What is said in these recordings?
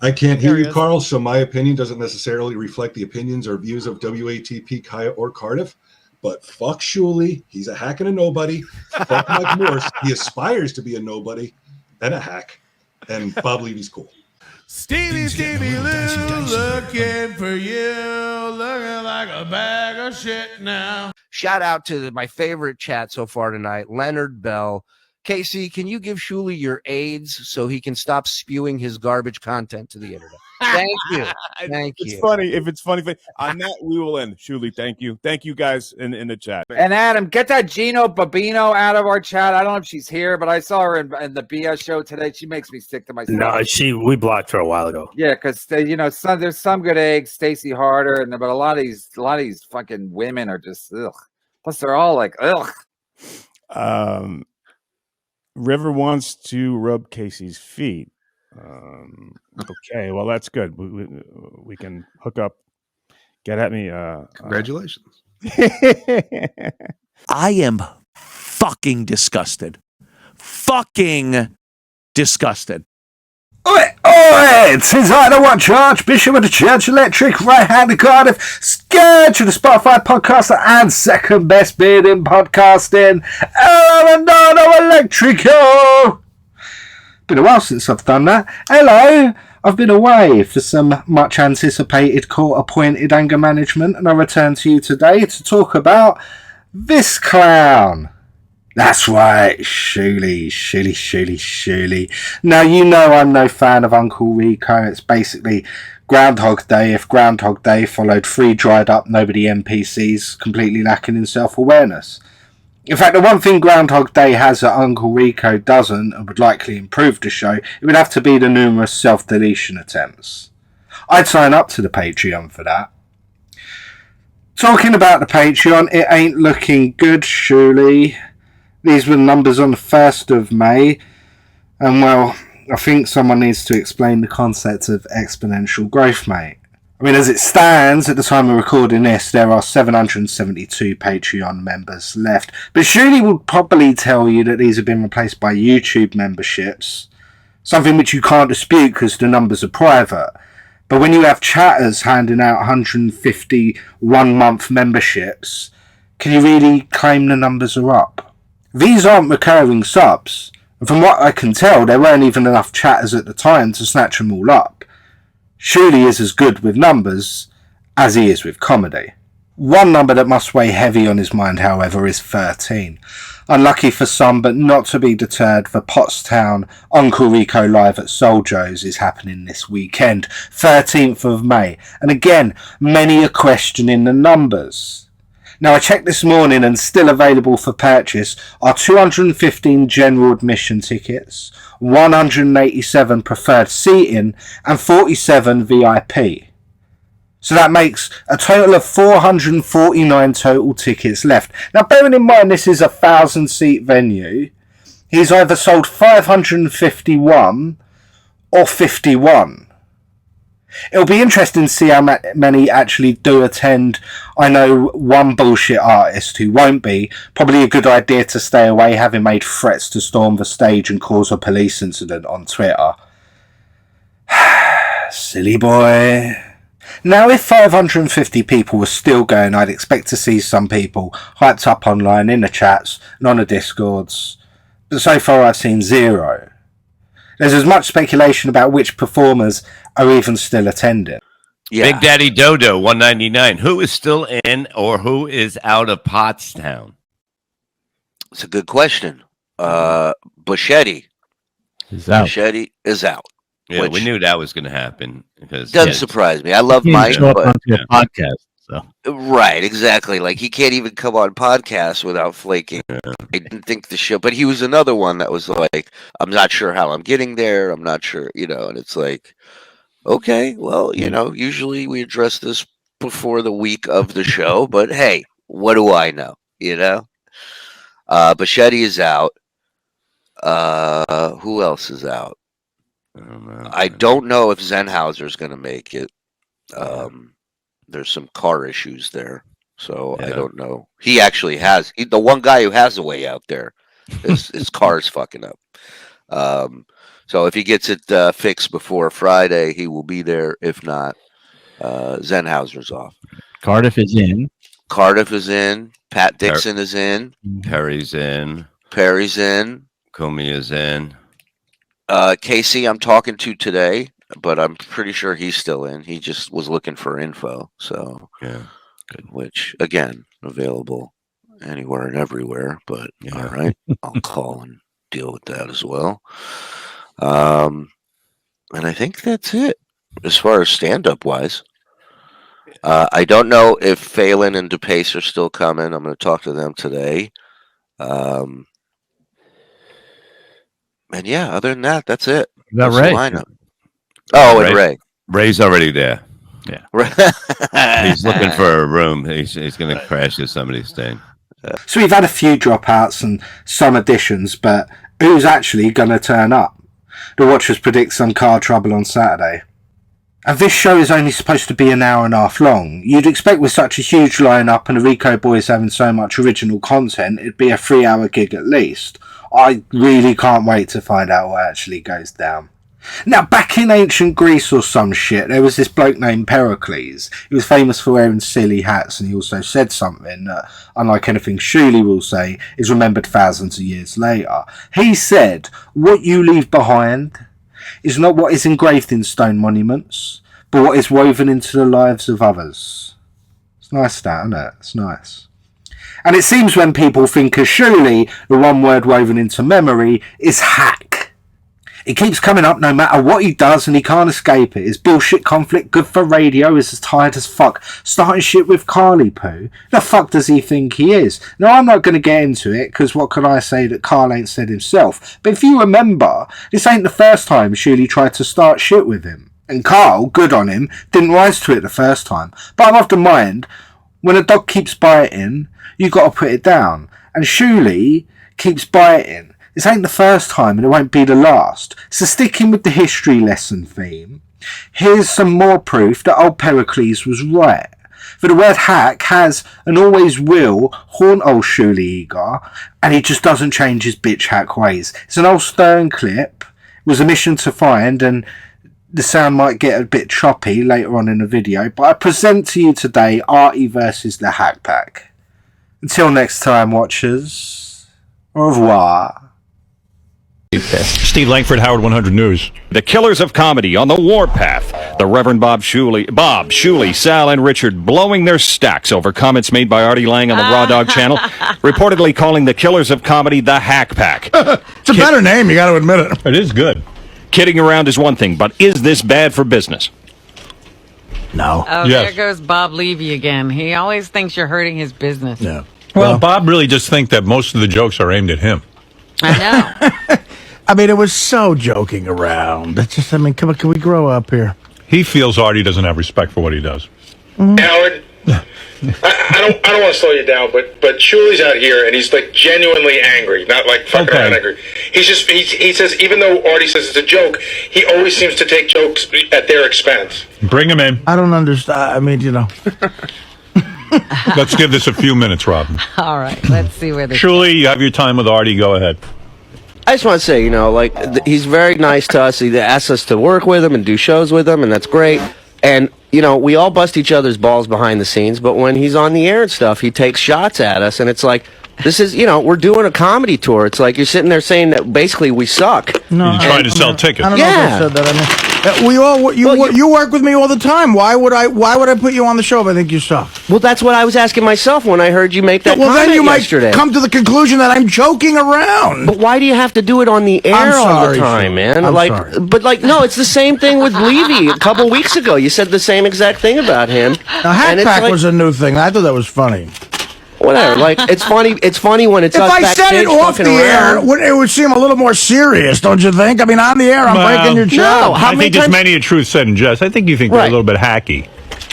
I can't hear you, Carl, so my opinion doesn't necessarily reflect the opinions or views of WATP, Kaya, or Cardiff. But fuck Shuley. He's a hack and a nobody. Fuck Mike Morse. He aspires to be a nobody and a hack. And Bob Levy's cool. Stevie Lou looking for you, looking like a bag of shit now. Shout out to my favorite chat so far tonight, Leonard Bell. Casey, can you give Shuley your AIDS so he can stop spewing his garbage content to the internet? Thank you. Thank you. It's funny. If it's funny, on that, we will end. Shuley, thank you. Thank you guys in the chat. And Adam, get that Gino Babino out of our chat. I don't know if she's here, but I saw her in the BS show today. She makes me sick to my stomach. No, we blocked her a while ago. Yeah, because there's some good eggs, Stacey Harder, but a lot of these fucking women are just ugh. Plus, they're all like ugh. River wants to rub Casey's feet. Okay, well that's good. We can hook up. Get at me. Congratulations. I am fucking disgusted. Fucking disgusted. Oi! Tis I the Watch Archbishop of the Church Electric, right hand of Cardiff, scourge of the Spotify podcaster and second best beard in podcasting, Armando Electrico. Been a while since I've done that. Hello! I've been away for some much anticipated court appointed anger management, and I return to you today to talk about this clown. That's right, Shuley. Now, you know I'm no fan of Uncle Rico. It's basically Groundhog Day if Groundhog Day followed 3 dried up nobody NPCs completely lacking in self-awareness. In fact, the one thing Groundhog Day has that Uncle Rico doesn't, and would likely improve the show, it would have to be the numerous self-deletion attempts. I'd sign up to the Patreon for that. Talking about the Patreon, it ain't looking good, Shuley. These were numbers on the 1st of May, and well, I think someone needs to explain the concept of exponential growth, mate. I mean, as it stands, at the time of recording this, there are 772 Patreon members left, but Shuley will probably tell you that these have been replaced by YouTube memberships, something which you can't dispute because the numbers are private. But when you have chatters handing out 150 one-month memberships, can you really claim the numbers are up? These aren't recurring subs, and from what I can tell, there weren't even enough chatters at the time to snatch them all up. Shuley is as good with numbers as he is with comedy. One number that must weigh heavy on his mind, however, is 13. Unlucky for some, but not to be deterred, for Pottstown Uncle Rico Live at Soul Joe's is happening this weekend, 13th of May, and again, many are questioning the numbers. Now, I checked this morning and still available for purchase are 215 general admission tickets, 187 preferred seating, and 47 VIP. So that makes a total of 449 total tickets left. Now, bearing in mind this is a 1,000-seat venue, he's either sold 551 or 51. It'll be interesting to see how many actually do attend. I know one bullshit artist who won't be. Probably a good idea to stay away, having made threats to storm the stage and cause a police incident on Twitter. Silly boy. Now, if 550 people were still going, I'd expect to see some people hyped up online in the chats and on the Discords. But so far I've seen 0. There's as much speculation about which performers are even still attending. Yeah. Big Daddy Dodo, 199. Who is still in or who is out of Pottstown? It's a good question. Buschetti Is out. Buschetti is out. Yeah, we knew that was going to happen. Because doesn't surprise me. I love He Mike, can't show up but onto a podcast. So right, exactly. Like he can't even come on podcasts without flaking. I didn't think the show, but he was another one that was like, I'm not sure how I'm getting there. I'm not sure, and it's like, okay, well, usually we address this before the week of the show, but hey, what do I know? Buschetti is out. Who else is out? I don't know if Zenhauser's going to make it. There's some car issues there, so I don't know. He actually has the one guy who has a way out there. His car's fucking up. So if he gets it fixed before Friday, he will be there. If not, Zenhauser's off. Cardiff is in. Cardiff is in. Pat Dixon is in. Perry's in. Perry's in. Comey is in. Casey, I'm talking to today, but I'm pretty sure he's still in. He just was looking for info. So, Yeah. Good. which again, available anywhere and everywhere. But Yeah. all right, I'll call and deal with that as well. And I think that's it as far as stand-up wise. I don't know if Phelan and DePace are still coming. I'm going to talk to them today. And yeah, other than that, that's it. About That's the Ray. lineup. Oh, and Ray. Ray's already there. Ray. He's looking for a room. He's going to crash if somebody's staying. So we've had a few dropouts and some additions, but who's actually going to turn up? The Watchers predict some car trouble on Saturday. And this show is only supposed to be an hour and a half long. You'd expect with such a huge lineup and the Rico Boys having so much original content, it'd be a 3-hour gig at least. I really can't wait to find out what actually goes down. Now, back in ancient Greece or some shit, there was this bloke named Pericles. He was famous for wearing silly hats, and he also said something that, unlike anything Shuley will say, is remembered thousands of years later. He said, "What you leave behind is not what is engraved in stone monuments, but what is woven into the lives of others." It's nice, that, isn't it? It's nice. And it seems when people think of Shuley, the one word woven into memory is hack. It keeps coming up no matter what he does, and he can't escape it. His bullshit conflict good for radio is as tired as fuck. Starting shit with Carly Poo. The fuck does he think he is? Now, I'm not going to get into it, because what could I say that Carl ain't said himself? But if you remember, this ain't the first time Shuley tried to start shit with him. And Carl, good on him, didn't rise to it the first time. But I'm of the mind, when a dog keeps biting, you got to put it down. And Shuley keeps biting. This ain't the first time, and it won't be the last. So sticking with the history lesson theme, here's some more proof that old Pericles was right. For the word hack has, and always will, haunt old Shuley Eager, and he just doesn't change his bitch hack ways. It's an old Stern clip. It was a mission to find, and the sound might get a bit choppy later on in the video, but I present to you today Artie versus the Hack Pack. Until next time, watchers, au revoir. Steve Langford, Howard 100 News. The Killers of Comedy on the warpath. The Reverend Bob Shuley, Sal, and Richard blowing their stacks over comments made by Artie Lang on the Raw Dog channel, reportedly calling the Killers of Comedy the Hack Pack. It's a better name, you got to admit it. It is good. Kidding around is one thing, but is this bad for business? No. Oh, Yes. there goes Bob Levy again. He always thinks you're hurting his business. No. Well, Bob really just thinks that most of the jokes are aimed at him. I know. I mean, it was so joking around. That's just, I mean, come on, can we grow up here? He feels Artie doesn't have respect for what he does. Howard, I don't want to slow you down, but Shuley's out here and he's like genuinely angry, not like fucking around angry. He's just he says even though Artie says it's a joke, he always seems to take jokes at their expense. Bring him in. I don't understand. I mean, you know. Let's give this a few minutes, Robin. All right, let's see where this Shuley, you have your time with Artie. Go ahead. I just want to say, he's very nice to us. He asks us to work with him and do shows with him, and that's great. And, we all bust each other's balls behind the scenes, but when he's on the air and stuff, he takes shots at us, and it's like, this is, we're doing a comedy tour. It's like you're sitting there saying that basically we suck. No, You're trying to sell tickets. I don't know if I said that. I mean, you work with me all the time. Why would I put you on the show if I think you suck? Well, that's what I was asking myself when I heard you make that well, comment then you yesterday. might come to the conclusion that I'm joking around. But why do you have to do it on the air all the time, man? I'm sorry. But no, it's the same thing with Levy. A couple weeks ago, you said the same exact thing about him. Now, Hack Pack was a new thing. I thought that was funny. Whatever, it's funny. It's funny when it's if us I said it off the air, around. it would seem a little more serious, don't you think? I mean, on the air, I'm breaking your joke. I think it's many a truth said in jest. I think you think you're a little bit hacky.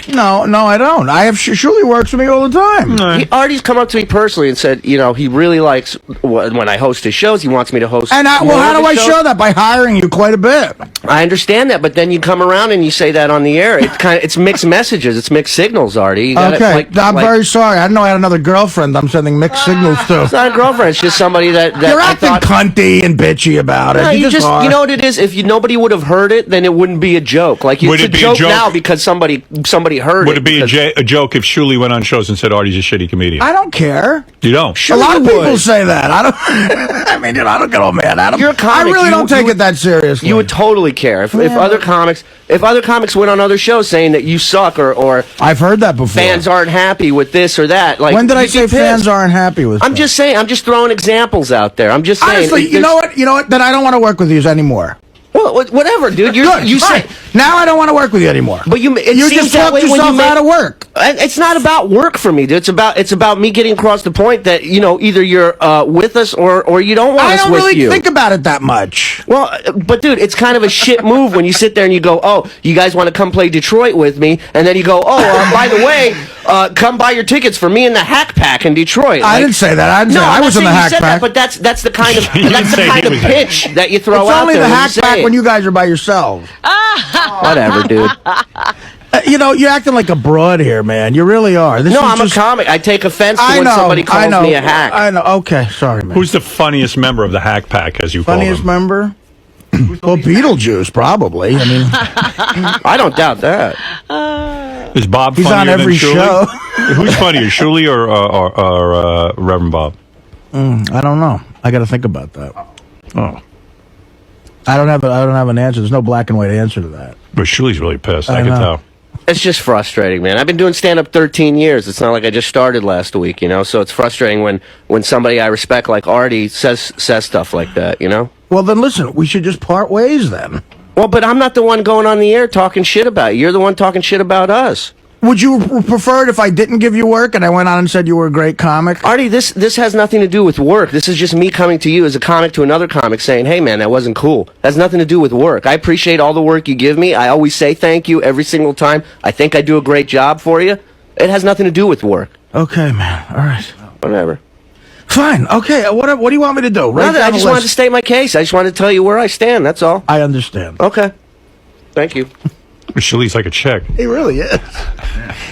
No, I don't. I have Shuli works with me all the time. Artie's come up to me personally and said, he really likes when I host his shows. He wants me to host. And how do I show that? By hiring you quite a bit. I understand that, but then you come around and you say that on the air. It's mixed messages. It's mixed signals, Artie. You gotta, okay, I'm very sorry. I didn't know I had another girlfriend. I'm sending mixed signals to. It's not a girlfriend. It's just somebody that you're acting cunty and bitchy about it. No, you you know what it is. If nobody would have heard it, then it wouldn't be a joke. Like it's a joke now because somebody heard it. Would it be a joke if Shuli went on shows and said Artie's a shitty comedian? I don't care. You don't? A lot of people say that. I don't. I mean, I don't get all mad at them. You're a comic. I really don't take it that seriously. You would totally care if other comics went on other shows saying that you suck or I've heard that before. Fans aren't happy with this or that. Like, when did I say fans aren't happy with? I'm just saying. I'm just throwing examples out there. I'm just saying. Honestly, you know what? Then I don't want to work with you anymore. Well, whatever, dude. You say now I don't want to work with you anymore. But you just talked yourself out of work. It's not about work for me, dude. It's about me getting across the point that either you're with us or you don't want us with you. I don't really think about it that much. Well, but dude, it's kind of a shit move when you sit there and you go, "Oh, you guys want to come play Detroit with me?" And then you go, "Oh, by the way, come buy your tickets for me and the Hack Pack in Detroit." I didn't say that. I was in the Hack Pack. But that's the kind of pitch that you throw out there. It's only the Hack Pack when you guys are by yourselves. Whatever, dude. You're acting like a broad here, man. You really are. I'm a comic. I take offense to when somebody calls me a hack. I know. Okay, sorry, man. Who's the funniest member of the Hack Pack, as you call him? Funniest member? Well, Beetlejuice, probably. I mean, I don't doubt that. Is Bob He's funnier on every than Shuli? show. Who's funnier, Shuli or Reverend Bob? I don't know. I got to think about that. Oh. I don't have an answer. There's no black and white answer to that. But Shuli's really pissed. I can know. tell. It's just frustrating, man. I've been doing stand-up 13 years. It's not like I just started last week, so it's frustrating when somebody I respect like Artie says stuff like that, Well, then listen, we should just part ways then. Well, but I'm not the one going on the air talking shit about you. You're the one talking shit about us. Would you prefer it if I didn't give you work and I went on and said you were a great comic? Artie, this has nothing to do with work. This is just me coming to you as a comic to another comic saying, hey, man, that wasn't cool. That has nothing to do with work. I appreciate all the work you give me. I always say thank you every single time. I think I do a great job for you. It has nothing to do with work. Okay, man. All right. Whatever. Fine. Okay. What do you want me to do? I just wanted to state my case. I just wanted to tell you where I stand. That's all. I understand. Okay. Thank you. Shuli's like a chick. He really is.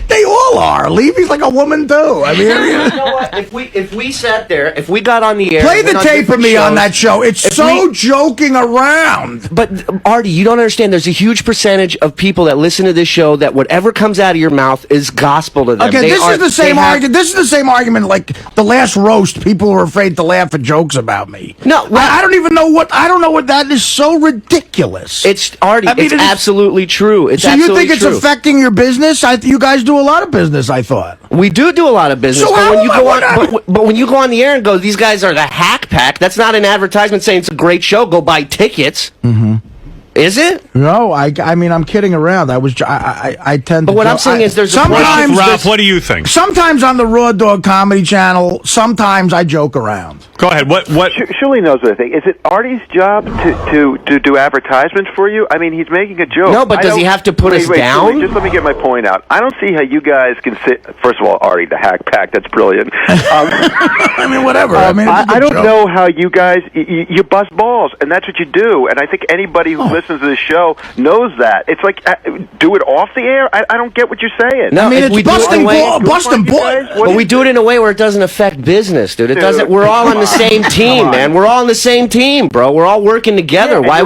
They all are. Levy's like a woman too. I mean, you know what? If we sat there, if we got on the air, play the tape of me on that show. It's so joking around. But Artie, you don't understand. There's a huge percentage of people that listen to this show that whatever comes out of your mouth is gospel to them. Okay, this is the same argument. This is the same argument like the last roast. People were afraid to laugh at jokes about me. No, I don't even know what. I don't know what that is. So ridiculous. It's Artie. It's absolutely true. It's so you think it's affecting your business? You guys do a lot of business. I thought we do a lot of business. So but when you go on the air and go, these guys are the Hack Pack. That's not an advertisement saying it's a great show. Go buy tickets. Mm-hmm. Is it? No, I mean I'm kidding around. I tend. But what I'm saying is, there's sometimes. Ralph, what do you think? Sometimes on the Raw Dog Comedy Channel, sometimes I joke around. Go ahead. What? Shuli knows what I think. Is it Artie's job to do advertisements for you? I mean, he's making a joke. No, but does he have to put us down? Shuli, just let me get my point out. I don't see how you guys can sit. First of all, Artie, the Hack Pack, that's brilliant. I mean, whatever. I don't know how you guys you bust balls, and that's what you do. And I think anybody who listens to this show knows that. It's like do it off the air. I don't get what you're saying. No, I mean, it's busting balls. But we do it in a way where it doesn't affect business, dude. It doesn't. We're all on the same team, man. We're all on the same team, bro. We're all working together. Yeah,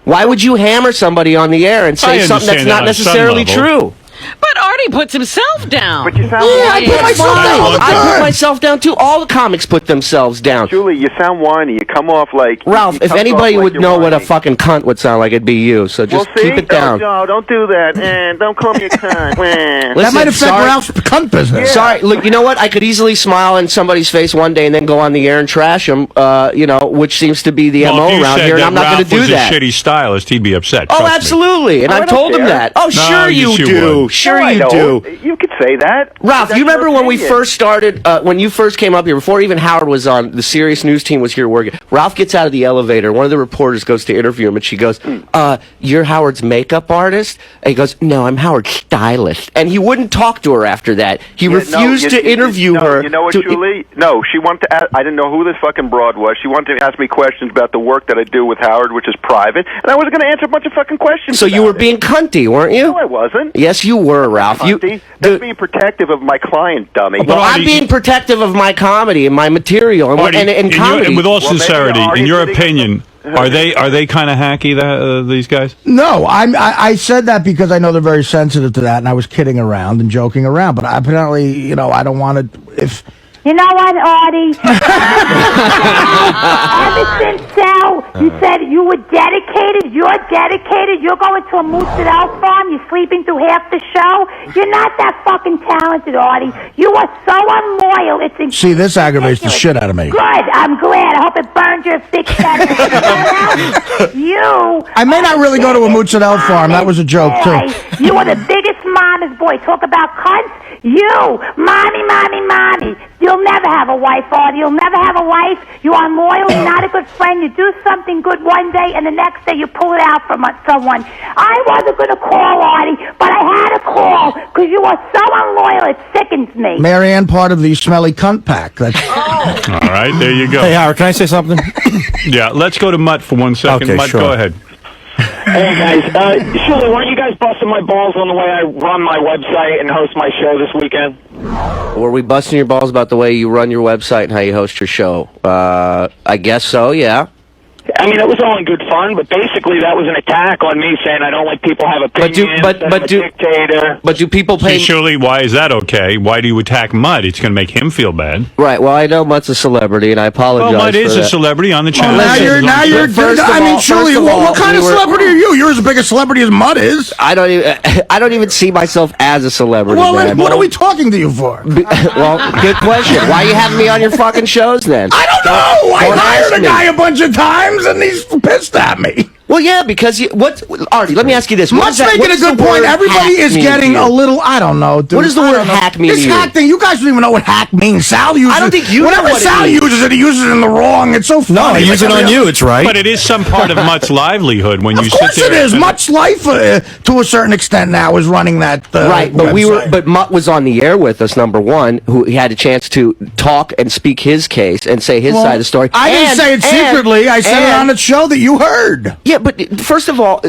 why would you hammer somebody on the air and say something that's not necessarily true? But Artie puts himself down. But you sound I put myself down. I put myself down too. All the comics put themselves down. Julie, you sound whiny. You come off like Ralph. If anybody would know what a fucking cunt would sound like, it'd be you. So just keep it down. No, don't do that. And don't call me a cunt. That might affect Ralph's cunt business. Yeah. Sorry. Look, you know what? I could easily smile in somebody's face one day and then go on the air and trash them. Which seems to be the MO around here, and I'm not going to do that. If a shitty stylist, he'd be upset. Oh, absolutely. And I've told him that. Oh, sure you do. Sure you do. You could say that. Ralph, That's you remember your when we opinion. first started, when you first came up here, before even Howard was on, the Sirius News team was here working. Ralph gets out of the elevator. One of the reporters goes to interview him, and she goes, you're Howard's makeup artist? And he goes, no, I'm Howard's stylist. And he wouldn't talk to her after that. He refused to interview her. You know what, Julie? No, she wanted to ask, I didn't know who this fucking broad was. She wanted to ask me questions about the work that I do with Howard, which is private, and I was going to answer a bunch of fucking questions. So you were being cunty, weren't you? No, I wasn't. Yes, you were, Ralph. That's being protective of my client, dummy. Well, I'm being protective of my comedy and my material and comedy. With all sincerity, in your opinion, are they kind of hacky? These guys? No, I said that because I know they're very sensitive to that, and I was kidding around and joking around. But apparently, I don't want to. If you know what, Artie? Ever since Sal, you said you were dedicated. You're dedicated. You're going to a Moose Elf farm. You're sleeping through half the show. You're not that fucking talented, Artie. You are so unloyal. It's incredible. See, this aggravates the shit out of me. Good. I'm glad. I hope it burns your thick head. You. I may not really go to a mozzarella farm. That was a joke too. You are the biggest mama's boy. Talk about cunts. You, mommy. You'll never have a wife, Artie. You'll never have a wife. You're unloyal. You're not a good friend. You do something good one day, and the next day you pull it out from someone. I wasn't going to call, Artie, but I had to call because you are so unloyal. It sickens me. Marianne, part of the smelly cunt pack. That's All right, there you go. Hey, Howard, can I say something? Yeah, let's go to Mutt for 1 second. Okay, Mutt, sure. go ahead. Hey guys, Shirley, weren't you guys busting my balls on the way I run my website and host my show this weekend? Were we busting your balls about the way you run your website and how you host your show? I guess so, yeah. I mean, it was all in good fun, but basically that was an attack on me saying I don't like people have opinions, I'm a dictator. But do people pay... See, surely, why is that okay? Why do you attack Mutt? It's going to make him feel bad. Right, well, I know Mutt's a celebrity, and I apologize Well, Mutt is for a that. celebrity on the channel. Well, now you're First of I mean, all- surely, first of all, what kind of we were- celebrity are you? You're as big a celebrity as Mutt is. I don't even see myself as a celebrity. Well, man. then what are we talking to you for? Well, good question. Why are you having me on your fucking shows then? I don't know. I Don't hired ask a me. guy a bunch of times, and he's pissed at me. Well, yeah, because Artie, let me ask you this. Mutt's making a good point. Everybody is getting a little, I don't know, dude. What does the word hack mean This to you? hack thing, you guys don't even know what hack means. Sal uses I don't think you know whenever what it Sal means. uses it, he uses it in the wrong. It's so funny. No, I use it on you. It's right. But it is some part of Mutt's livelihood when you Of sit course there. it is. and- Mutt's life, to a certain extent now, is running that Right, but website. but Mutt was on the air with us, number one, who he had a chance to talk and speak his case and say his Well, side of the story. I didn't say it secretly. I said it on the show that you heard. Yeah, but first of all,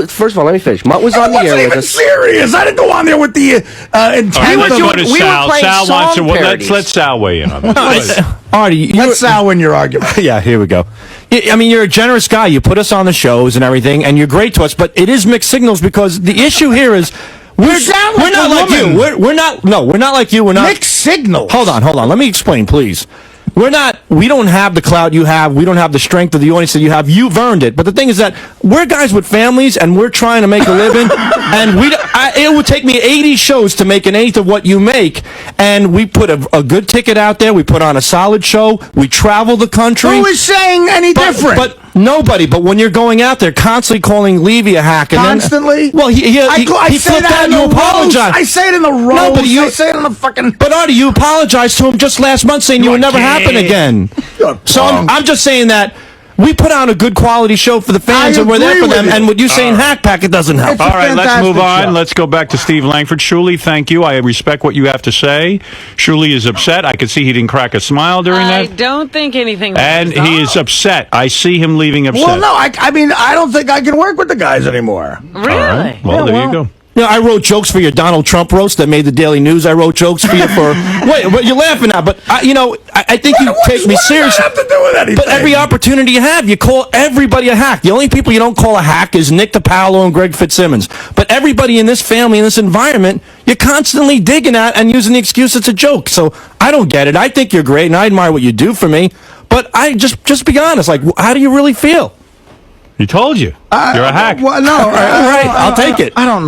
first of all, let me finish. Mutt was on the air with even us. serious. I didn't go on there with the intent. All right, let's of- go to Sal. Sal wants to. song Let's parodies. let Sal weigh in on this. Artie, Let Sal win your argument. Yeah, here we go. I mean, you're a generous guy. You put us on the shows and everything, and you're great to us. But it is mixed signals because the issue here is we're sound like not a like woman. you. We're not. No, we're not like you. We're not Mixed signals. Hold on. Let me explain, please. We don't have the clout you have. We don't have the strength of the audience that you have. You've earned it. But the thing is that we're guys with families and we're trying to make a living. And it would take me 80 shows to make an eighth of what you make. And we put a good ticket out there. We put on a solid show. We travel the country. Who is saying any different? But nobody. But when you're going out there, constantly calling Levy a hack. And Constantly? Well, he I say flipped that out in and you the roast. apologize. I say it in the roast. No, but I say it in the fucking... But Artie, you apologized to him just last month saying you would never happen again. So I'm just saying that we put on a good quality show for the fans and we're there for them. And what you saying hack pack, it doesn't help. All right, let's move on. Let's go back to Steve Langford. Shuli, thank you. I respect what you have to say. Shuli is upset. I could see he didn't crack a smile during I that. don't think anything. And he is upset. I see him leaving upset. Well, no, I mean, I don't think I can work with the guys anymore. Really? All right. Well, there you go. You know, I wrote jokes for your Donald Trump roast that made the Daily News. I wrote jokes for you for... Wait, what you're laughing at, but, I think you take me seriously. What does that have to do with anything? But every opportunity you have, you call everybody a hack. The only people you don't call a hack is Nick DiPaolo and Greg Fitzsimmons. But everybody in this family, in this environment, you're constantly digging at and using the excuse it's a joke. So I don't get it. I think you're great, and I admire what you do for me. But I just be honest. Like, how do you really feel? He told you. You're a hack. Well, no, All right, I'll take it. I don't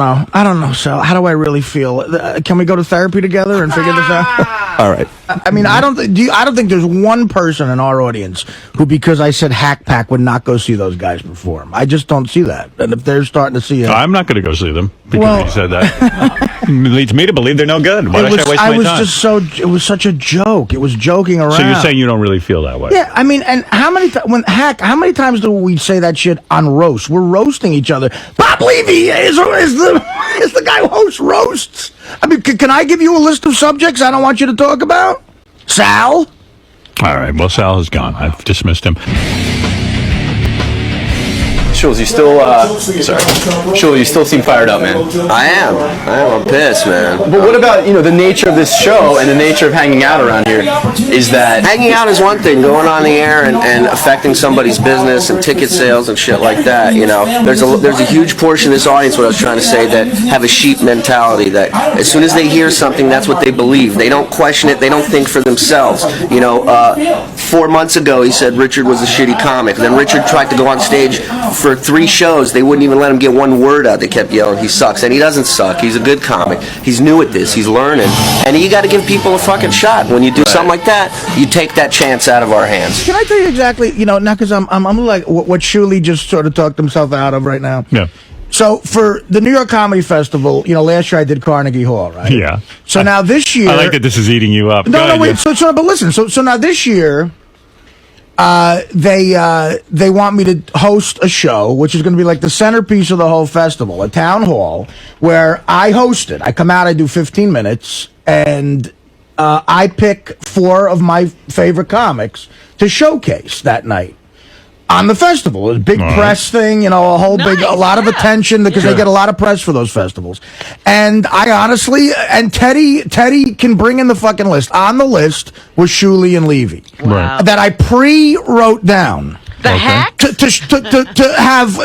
know. So, how do I really feel? Can we go to therapy together and figure this out? All right. I mean, I don't think there's one person in our audience who, because I said hack pack, would not go see those guys perform. I just don't see that. And if they're starting to see it, I'm not going to go see them because Well- he said that. leads me to believe they're no good. Why should I waste my time? It was such a joke. It was joking around. So you're saying you don't really feel that way? Yeah, I mean, and how many times do we say that shit on roast? We're roasting each other. Bob Levy is the guy who hosts roasts. I mean, can I give you a list of subjects I don't want you to talk about? Sal? All right, well, Sal is gone. I've dismissed him. Schultz, you still, Schultz, you still seem fired up, man. I am. I'm pissed, man. But what about, the nature of this show and the nature of hanging out around here? Is that... Hanging out is one thing. Going on the air and affecting somebody's business and ticket sales and shit like that, There's a huge portion of this audience, what I was trying to say, that have a sheep mentality, that as soon as they hear something, that's what they believe. They don't question it. They don't think for themselves. 4 months ago, he said Richard was a shitty comic. Then Richard tried to go on stage for 3 shows. They wouldn't even let him get one word out. They kept yelling, he sucks. And he doesn't suck. He's a good comic. He's new at this. He's learning. And you got to give people a fucking shot. When you do something like that, you take that chance out of our hands. Can I tell you exactly, now because I'm like what Shuley just sort of talked himself out of right now? Yeah. So for the New York Comedy Festival, last year I did Carnegie Hall, right? Yeah. So now this year... I like that this is eating you up. No, wait. So, but listen. So now this year... they want me to host a show, which is going to be like the centerpiece of the whole festival, a town hall where I host it. I come out, I do 15 minutes, and I pick 4 of my favorite comics to showcase that night on the festival. It's a big press thing, a lot of attention because they get a lot of press for those festivals. And I honestly, and Teddy can bring in the fucking list. On the list was Shuley and Levy. Wow. That I pre-wrote down. The hack? To have,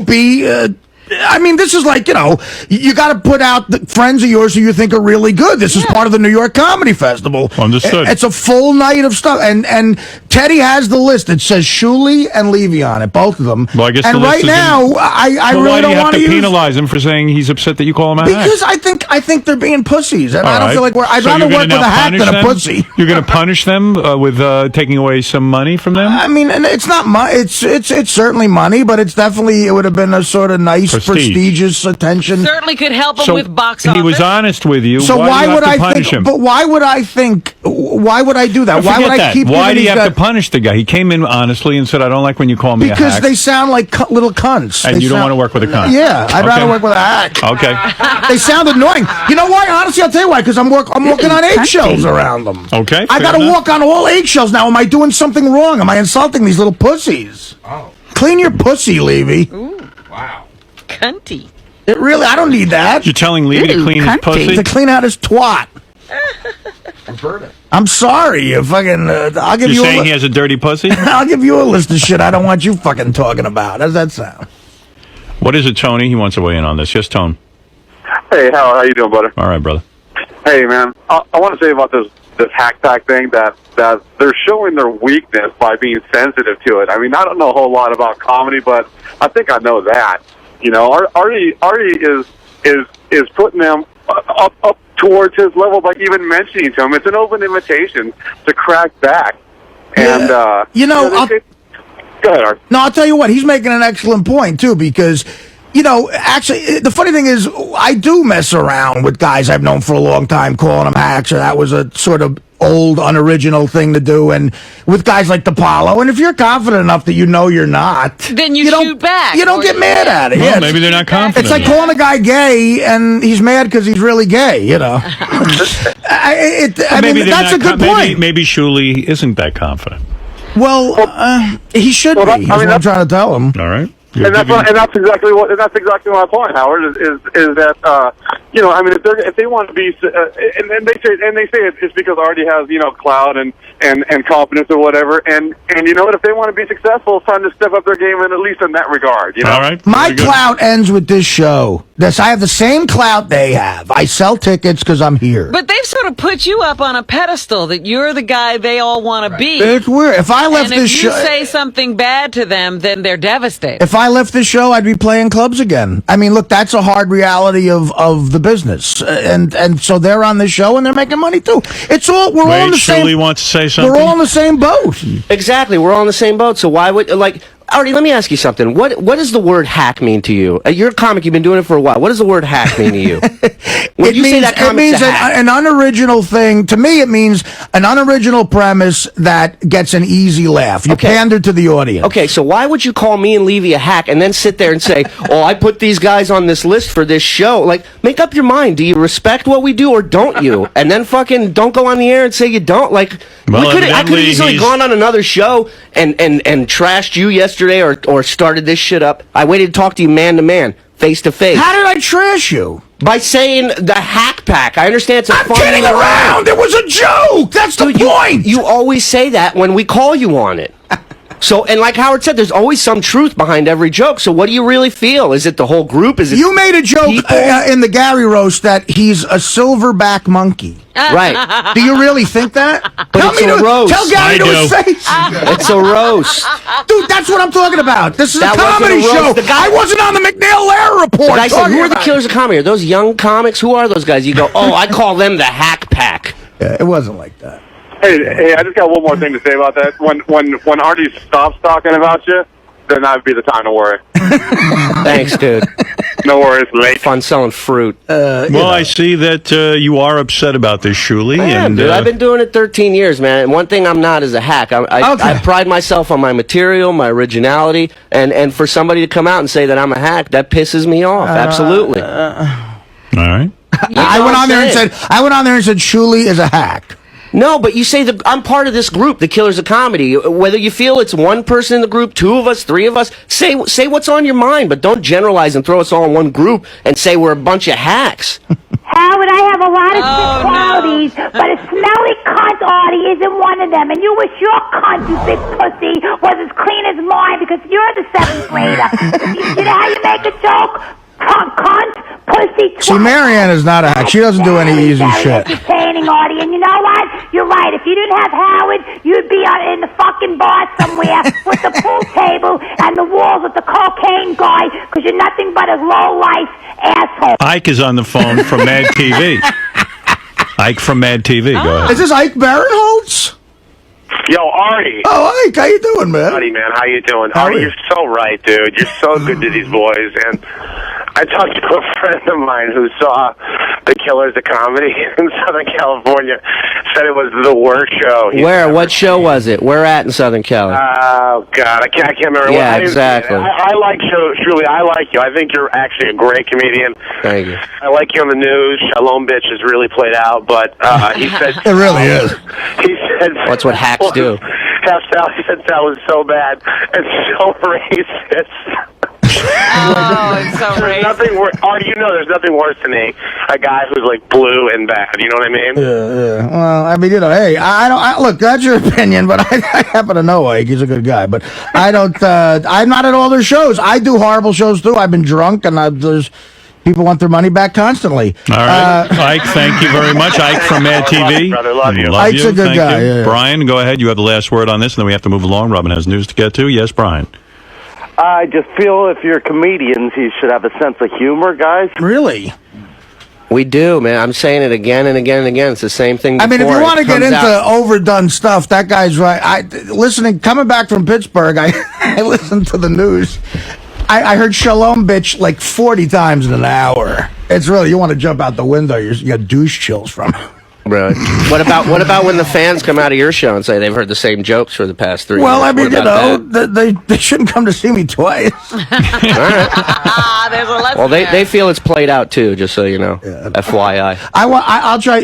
be... I mean, this is like, you got to put out the friends of yours who you think are really good. This is part of the New York Comedy Festival. Understood. It's a full night of stuff. And Teddy has the list. It says Shuley and Levy on it, both of them. Well, I guess and the list right now, I really don't want to use... penalize him for saying he's upset that you call him a hack? Because I think they're being pussies. And I don't feel like I'd So rather you're work gonna with a now hack punish than a them? pussy. You're going to punish them with taking away some money from them? I mean, and it's not money. It's certainly money, but it's definitely, it would have been a sort of nice, prestigious attention. Certainly could help him with box office. He was honest with you. So why would I punish him? But why would I think? Why would I do that? Why would I keep? Why do you have to punish the guy? He came in honestly and said, "I don't like when you call me a hack." Because they sound like little cunts. And you don't want to work with a cunt. Yeah, I'd rather work with a hack. Okay. They sound annoying. You know why? Honestly, I'll tell you why. Because I'm walking on eggshells around them. Okay. I got to walk on all eggshells now. Am I doing something wrong? Am I insulting these little pussies? Oh. Clean your pussy, Levy. Ooh. Wow. Cunty. It really, I don't need that. You're telling Levy to clean his pussy? To clean out his twat. I'm sorry. You fucking, I'll give you You're saying he has a dirty pussy? I'll give you a list of shit I don't want you fucking talking about. How does that sound? What is it, Tony? He wants to weigh in on this. Yes, Tone. Hey, how you doing, brother? All right, brother. Hey, man. I want to say about this hack pack thing that they're showing their weakness by being sensitive to it. I mean, I don't know a whole lot about comedy, but I think I know that. Artie is putting them up towards his level by even mentioning to him. It's an open invitation to crack back. And go ahead, Art. No, I'll tell you what. He's making an excellent point too, because actually, the funny thing is, I do mess around with guys I've known for a long time, calling them hacks, or that was a sort of old, unoriginal thing to do, and with guys like DePaulo. And if you're confident enough that you know you're not, then you shoot back. You don't get mad at it. Well, maybe they're not confident. It's like calling a guy gay, and he's mad because he's really gay. Maybe that's a good point. Maybe Shuley isn't that confident. Well, he should be. That's what I'm trying to tell him. All right. And that's exactly my point, Howard. Is that I mean, if they want to be, and they say it's because Artie has clout and confidence or whatever, and you know what, if they want to be successful, it's time to step up their game, and at least in that regard. All right. My clout ends with this show. I have the same clout they have. I sell tickets because I'm here. But they've sort of put you up on a pedestal that you're the guy they all want to be. It's weird. If I left this show, if you say something bad to them, then they're devastated. If I left this show, I'd be playing clubs again. I mean, look, that's a hard reality of the business, and so they're on this show and they're making money too. It's all we're all in the same. Shuley wants to say something. We're all in the same boat. Exactly, we're all in the same boat. So why would Artie, let me ask you something. What does the word hack mean to you? You're a comic. You've been doing it for a while. What does the word hack mean to you? When you say that it means an unoriginal thing. To me, it means an unoriginal premise that gets an easy laugh. You pander to the audience. Okay, so why would you call me and Levy a hack and then sit there and say, oh, I put these guys on this list for this show? Like, make up your mind. Do you respect what we do or don't you? And then fucking don't go on the air and say you don't. Like, Well, I could have evidently easily gone on another show and trashed you yesterday or started this shit up. I waited to talk to you man to man, face to face. How did I trash you? By saying the hack pack. I understand it's a I'm fun kidding little around. It was a joke. That's the point. You always say that when we call you on it. So, and like Howard said, there's always some truth behind every joke. So what do you really feel? Is it the whole group? Is it You made a joke in the Gary roast that he's a silverback monkey. Right. Do you really think that? But it's a roast. Tell Gary I to his do. face. It's a roast. Dude, that's what I'm talking about. This is That a comedy wasn't a roast. show. The guy- I wasn't on the McNeil Lehrer report. The guy said, talking who are the about killers of comedy? Are those young comics? Who are those guys? You go, oh, I call them the hack pack. Yeah, it wasn't like that. Hey, I just got one more thing to say about that. When Artie stops talking about you, then that'd be the time to worry. Thanks, dude. No worries, late. Fun selling fruit. Well, I see that you are upset about this, Shuli. Yeah, and dude, I've been doing it 13 years, man. And one thing I'm not is a hack. I pride myself on my material, my originality, and for somebody to come out and say that I'm a hack, that pisses me off. Absolutely. All right. I went on there and said Shuli is a hack. No, but you say that I'm part of this group, the Killers of Comedy. Whether you feel it's one person in the group, two of us, three of us, say what's on your mind, but don't generalize and throw us all in one group and say we're a bunch of hacks. Howard, I have a lot of good qualities, but a smelly cunt, Artie, isn't one of them. And you wish your cunt, you big pussy, was as clean as mine because you're the 7th grader. You know how you make a joke? Cunt, pussy, twat. See, Marianne is not a hack. She doesn't do any easy shit. Entertaining, Artie, and you know what? You're right. If you didn't have Howard, you'd be in the fucking bar somewhere with the pool table and the walls with the cocaine guy, because you're nothing but a low-life asshole. Ike is on the phone from Mad TV. Ike from Mad TV. Go ahead. Is this Ike Barinholtz? Yo, Artie. Oh, Ike, how you doing, man? Artie, man, how you doing? Artie, you're so right, dude. You're so good to these boys. And I talked to a friend of mine who saw the Killers of Comedy in Southern California. Said it was the worst show. Where? What show was it? Where at in Southern Cali? Oh, God, I can't remember. Yeah, I didn't- exactly. I like Shuli. I like you. I think you're actually a great comedian. Thank you. I like you on the news. Shalom Bitch is really played out, but he said... It really is. He said... That's what hacks do. He said that was so bad and so racist. Oh, it's so There's nothing worse. Artie, you know there's nothing worse than a guy who's like blue and bad. You know what I mean? Yeah. Well, I mean, you know, hey, look, that's your opinion, but I happen to know Ike. He's a good guy, but I don't. I'm not at all their shows. I do horrible shows too. I've been drunk, and there's people want their money back constantly. All right. Ike, thank you very much. Ike from Mad TV. Love you. Ike's a good Thank guy. you. Yeah. Brian, go ahead. You have the last word on this, and then we have to move along. Robin has news to get to. Yes, Brian. I just feel if you're comedians, you should have a sense of humor, guys. Really? We do, man. I'm saying it again and again and again. It's the same thing. I mean, if before. you want to It get comes into out. overdone stuff, that guy's right. Coming back from Pittsburgh, I listened to the news. I heard Shalom Bitch like 40 times in an hour. It's really, you want to jump out the window. You got douche chills from it. Right. What about when the fans come out of your show and say they've heard the same jokes for the past 3 Well, years? I mean, What you about know, that? they shouldn't come to see me twice. All right. There's a lesson Well, there. they feel it's played out too, just so you know. FYI. I'll try.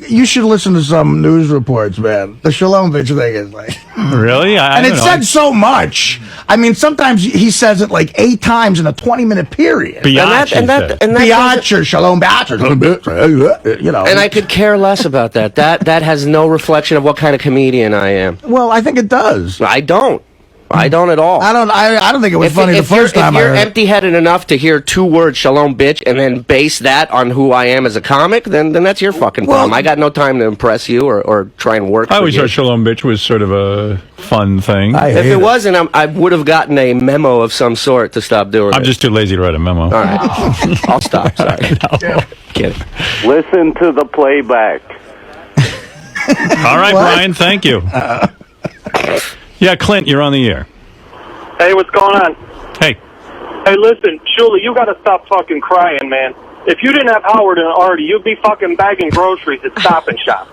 You should listen to some news reports, man. The Shalom Bitch thing is like, Really? and it said so much. I mean, sometimes he says it like 8 times in a 20-minute period. Biatch, Biatch or Shalom Bitch, you know. And I could care less about that. That has no reflection of what kind of comedian I am. Well, I think it does. I don't at all. I don't think it was funny the first time I If you're heard it. empty-headed enough to hear 2 words, Shalom Bitch, and then base that on who I am as a comic, then that's your fucking problem. I got no time to impress you or try and work I for always you. thought Shalom Bitch was sort of a fun thing. If it wasn't, I would have gotten a memo of some sort to stop doing it. I'm just too lazy to write a memo. All right. I'll stop. Sorry. Kidding. Listen to the playback. All right, Brian, thank you. Yeah, Clint, you're on the air. Hey, what's going on? Hey. Hey, listen, Shuli, you gotta stop fucking crying, man. If you didn't have Howard and Artie, you'd be fucking bagging groceries at Stop and Shop.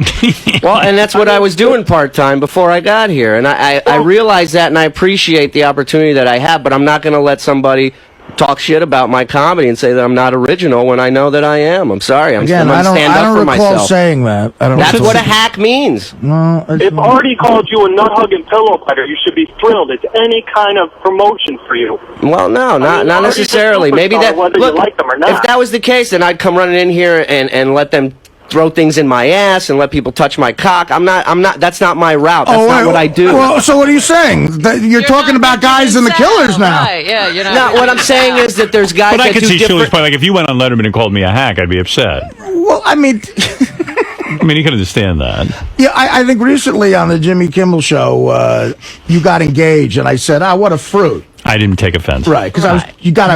Well, and that's what I was doing part-time before I got here. And I realize that, and I appreciate the opportunity that I have, but I'm not going to let somebody talk shit about my comedy and say that I'm not original when I know that I am. I'm sorry. I'm Again, going I to stand up for don't recall myself. saying that. That's what a hack means. No, If Artie called you a nut-hugging pillow biter, you should be thrilled. It's any kind of promotion for you. Well, no, not Artie's a necessarily. Maybe superstar, that. whether Look, you like them or not. if that was the case, then I'd come running in here and let them throw things in my ass and let people touch my cock. I'm not. That's not my route. That's not what I do. Well, so what are you saying? That you're talking about guys in the Killers now. Right, yeah, you're not. No, what I'm saying is that there's guys But I that could do see different. Shuli's point. Like, if you went on Letterman and called me a hack, I'd be upset. Well, I mean, I mean, you can understand that. yeah, I think recently on the Jimmy Kimmel show, you got engaged, and I said, what a fruit. I didn't take offense. Right, because I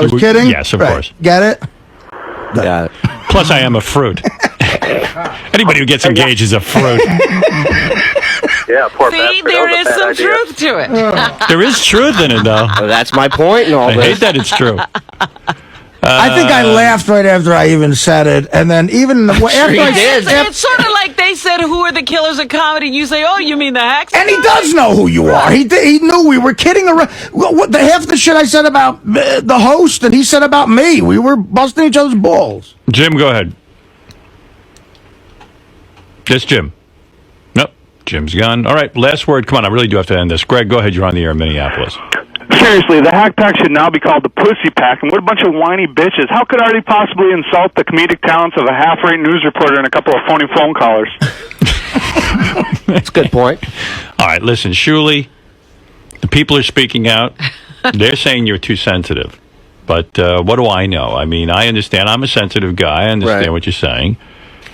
was kidding? Yes, of Right. course. Get it? Got it. Plus, I am a fruit. Anybody who gets engaged is a fruit. Yeah, poor See, bastard. there That was is a bad some idea. truth to it. There is truth in it, though. Well, that's my point in all I this. hate that it's true. I think I laughed right after I even said it, and then even after I did. It's sort of like they said, "Who are the killers of comedy?" And you say, "Oh, you mean the hacks?" And he does know who you are. He knew we were kidding around. What the half the shit I said about the host and he said about me. We were busting each other's balls. Jim, go ahead. Yes, Jim. Nope. Jim's gone. All right, last word. Come on, I really do have to end this. Greg, go ahead. You're on the air in Minneapolis. Seriously, the Hack Pack should now be called the Pussy Pack, and what a bunch of whiny bitches. How could Artie possibly insult the comedic talents of a half-rate news reporter and a couple of phony phone callers? That's a good point. All right, listen, Shuli, the people are speaking out. They're saying you're too sensitive. But what do I know? I mean, I understand. I'm a sensitive guy. I understand Right. what you're saying.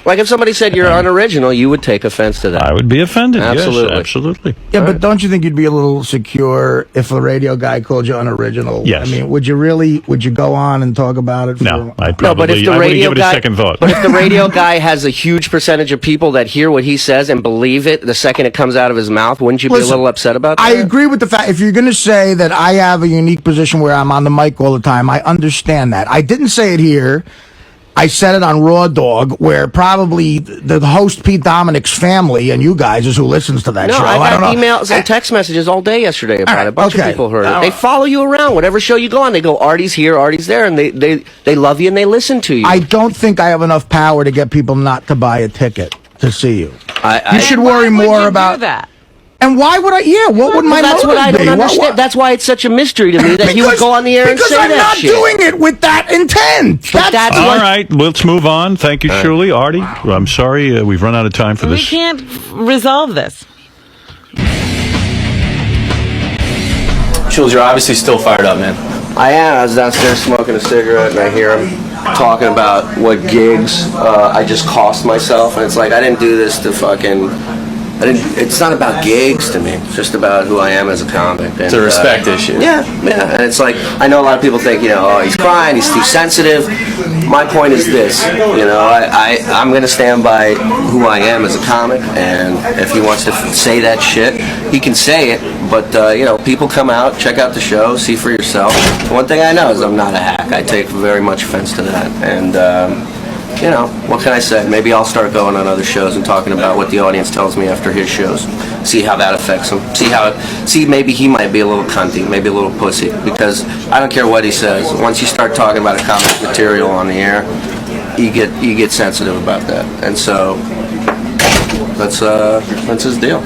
Like if somebody said you're unoriginal, you would take offense to that. I would be offended. Absolutely. Yes, absolutely. Yeah, but don't you think you'd be a little secure if a radio guy called you unoriginal? Yes. I mean, would you go on and talk about it? No, I'd No, probably, but if the I wouldn't radio give it guy, a second thought. But if the radio guy has a huge percentage of people that hear what he says and believe it the second it comes out of his mouth, wouldn't you be a little upset about that? I agree with the fact, if you're going to say that I have a unique position where I'm on the mic all the time, I understand that. I didn't say it here. I said it on Raw Dog, where probably the host Pete Dominic's family and you guys is who listens to that No, show. I don't got know. emails and text messages all day yesterday about it. A bunch of okay. people heard it. They follow you around. Whatever show you go on, they go, Artie's here, Artie's there, and they love you and they listen to you. I don't think I have enough power to get people not to buy a ticket to see you. You should worry more about that. And why would I? Yeah, what would my That's what I motive don't be? understand. That's why it's such a mystery to me that he would go on the air and say because I'm that not shit. doing it with that intent. That's All right, let's move on. Thank you, Shuli. Artie, I'm sorry we've run out of time for We this. can't resolve this. Jules, you're obviously still fired up, man. I am. I was downstairs smoking a cigarette, and I hear him talking about what gigs I just cost myself, and it's like I didn't do this to fucking. It's not about gigs to me. It's just about who I am as a comic. And, It's a respect issue. Yeah, and it's like I know a lot of people think, oh, he's crying, he's too sensitive. My point is this, I'm going to stand by who I am as a comic, and if he wants to say that shit, he can say it. But people come out, check out the show, see for yourself. One thing I know is I'm not a hack. I take very much offense to that, and. What can I say? Maybe I'll start going on other shows and talking about what the audience tells me after his shows. See how that affects him. See, maybe he might be a little cunty, maybe a little pussy. Because I don't care what he says. Once you start talking about a comic material on the air, you get sensitive about that. And so that's his deal.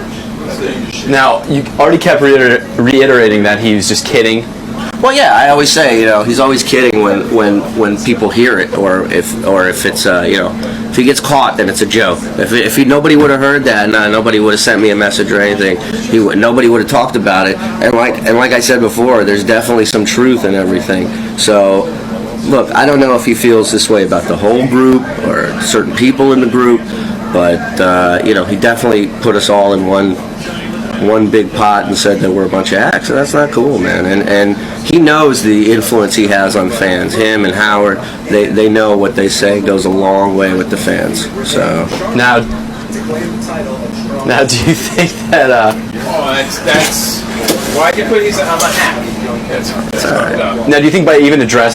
Now, you already kept reiterating that he was just kidding. Well, yeah, I always say, he's always kidding when people hear it, or if it's, if he gets caught, then it's a joke. If nobody would have heard that, nobody would have sent me a message or anything. Nobody would have talked about it. And like I said before, there's definitely some truth in everything. So, look, I don't know if he feels this way about the whole group or certain people in the group, but he definitely put us all in one big pot and said that we're a bunch of hacks, and that's not cool, man. And he knows the influence he has on fans. Him and Howard, they know what they say goes a long way with the fans. So now, Now, do you think that? That's why'd you put? I'm a hack. That's fucked up. Now, do you think by even addressing